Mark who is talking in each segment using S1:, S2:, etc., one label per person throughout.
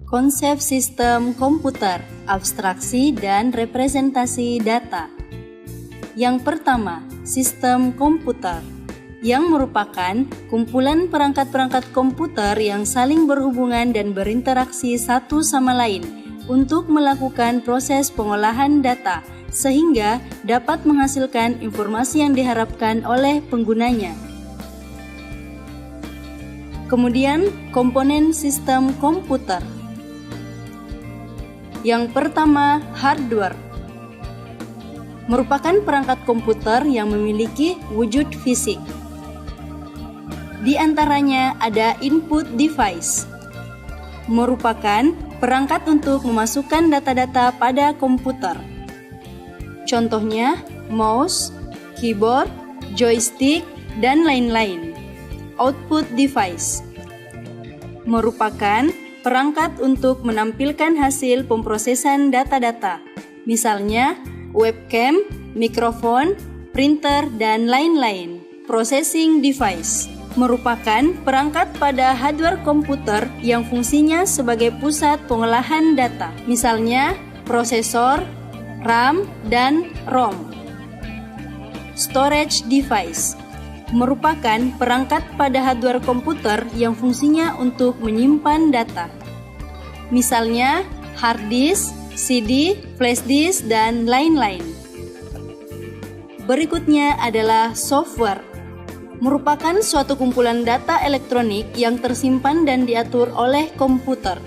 S1: Konsep sistem komputer, abstraksi dan representasi data. Yang pertama, sistem komputer, yang merupakan kumpulan perangkat-perangkat komputer yang saling berhubungan dan berinteraksi satu sama lain untuk melakukan proses pengolahan data, sehingga dapat menghasilkan informasi yang diharapkan oleh penggunanya. Kemudian, komponen sistem komputer. Yang pertama, hardware. Merupakan perangkat komputer yang memiliki wujud fisik. Di antaranya ada input device. Merupakan perangkat untuk memasukkan data-data pada komputer. Contohnya, mouse, keyboard, joystick, dan lain-lain. Output device. Merupakan perangkat untuk menampilkan hasil pemrosesan data-data, misalnya webcam, mikrofon, printer, dan lain-lain. Processing device merupakan perangkat pada hardware komputer yang fungsinya sebagai pusat pengolahan data, misalnya prosesor, RAM, dan ROM. Storage device merupakan perangkat pada hardware komputer yang fungsinya untuk menyimpan data. Misalnya, hard disk, CD, flash disk, dan lain-lain. Berikutnya adalah software. Merupakan suatu kumpulan data elektronik yang tersimpan dan diatur oleh komputer.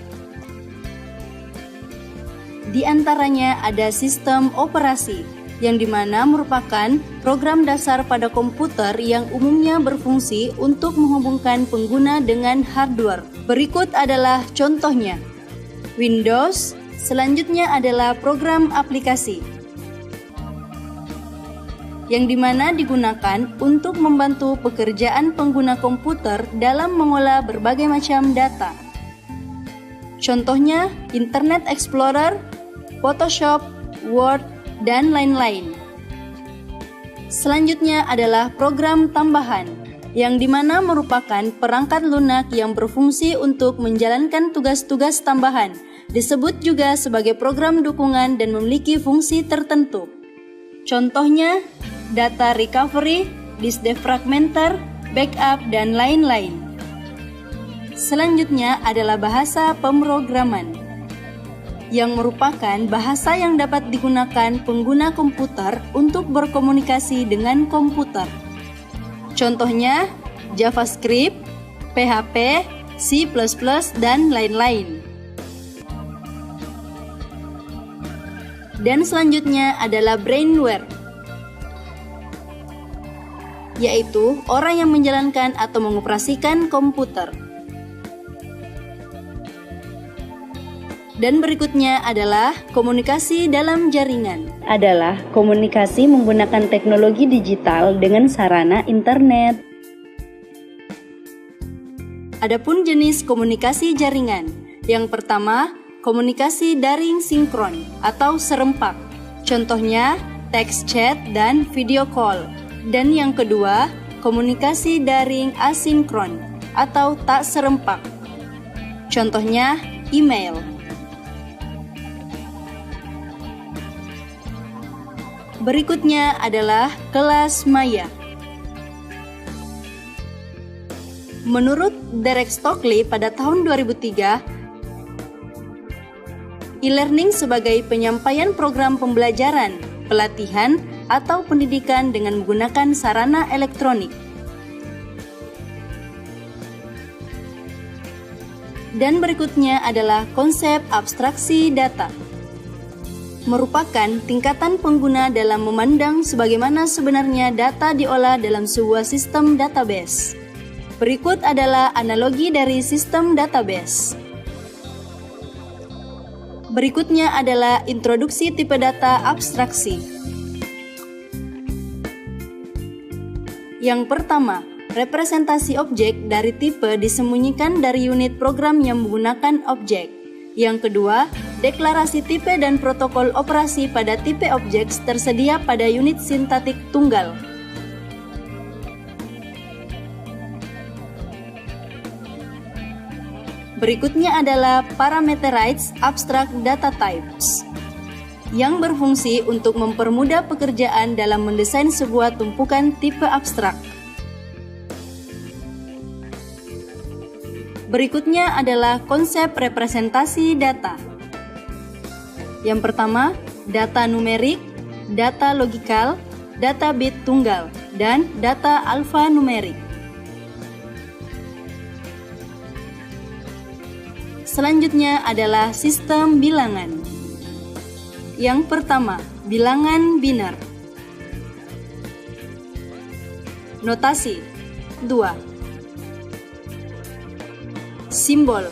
S1: Di antaranya ada sistem operasi, yang dimana merupakan program dasar pada komputer yang umumnya berfungsi untuk menghubungkan pengguna dengan hardware. Berikut adalah contohnya. Windows, selanjutnya adalah program aplikasi, yang dimana digunakan untuk membantu pekerjaan pengguna komputer dalam mengolah berbagai macam data. Contohnya, Internet Explorer, Photoshop, Word, dan lain-lain. Selanjutnya adalah program tambahan, yang dimana merupakan perangkat lunak yang berfungsi untuk menjalankan tugas-tugas tambahan, disebut juga sebagai program dukungan dan memiliki fungsi tertentu. Contohnya, data recovery, disk defragmenter, backup, dan lain-lain. Selanjutnya adalah bahasa pemrograman, yang merupakan bahasa yang dapat digunakan pengguna komputer untuk berkomunikasi dengan komputer. Contohnya, JavaScript, PHP, C++, dan lain-lain. Dan selanjutnya adalah brainware, yaitu orang yang menjalankan atau mengoperasikan komputer. Dan berikutnya adalah komunikasi dalam jaringan. Adalah komunikasi menggunakan teknologi digital dengan sarana internet. Adapun jenis komunikasi jaringan. Yang pertama, komunikasi daring sinkron atau serempak. Contohnya, text chat dan video call. Dan yang kedua, komunikasi daring asinkron atau tak serempak. Contohnya, email. Berikutnya adalah kelas maya. Menurut Derek Stockley pada tahun 2003, e-learning sebagai penyampaian program pembelajaran, pelatihan, atau pendidikan dengan menggunakan sarana elektronik. Dan berikutnya adalah konsep abstraksi data. Merupakan tingkatan pengguna dalam memandang sebagaimana sebenarnya data diolah dalam sebuah sistem database. Berikut adalah analogi dari sistem database. Berikutnya adalah introduksi tipe data abstraksi. Yang pertama, representasi objek dari tipe disembunyikan dari unit program yang menggunakan objek. Yang kedua, deklarasi tipe dan protokol operasi pada tipe objek tersedia pada unit sintaktik tunggal. Berikutnya adalah parameterized abstract data types yang berfungsi untuk mempermudah pekerjaan dalam mendesain sebuah tumpukan tipe abstrak. Berikutnya adalah konsep representasi data. Yang pertama, data numerik, data logikal, data bit tunggal, dan data alfanumerik. Selanjutnya adalah sistem bilangan. Yang pertama, bilangan biner. Notasi 2. Simbol,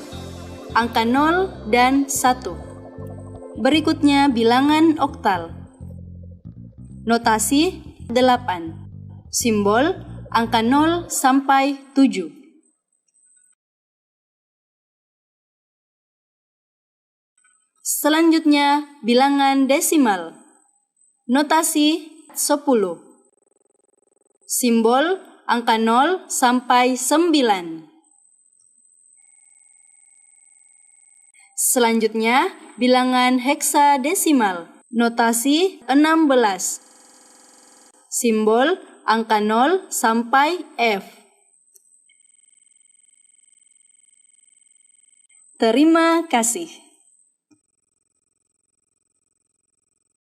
S1: angka 0 dan 1. Berikutnya bilangan oktal. Notasi 8. Simbol, angka 0 sampai 7. Selanjutnya bilangan desimal. Notasi 10. Simbol, angka 0 sampai 9. Selanjutnya, bilangan heksadesimal, notasi 16. Simbol, angka 0 sampai F. Terima kasih.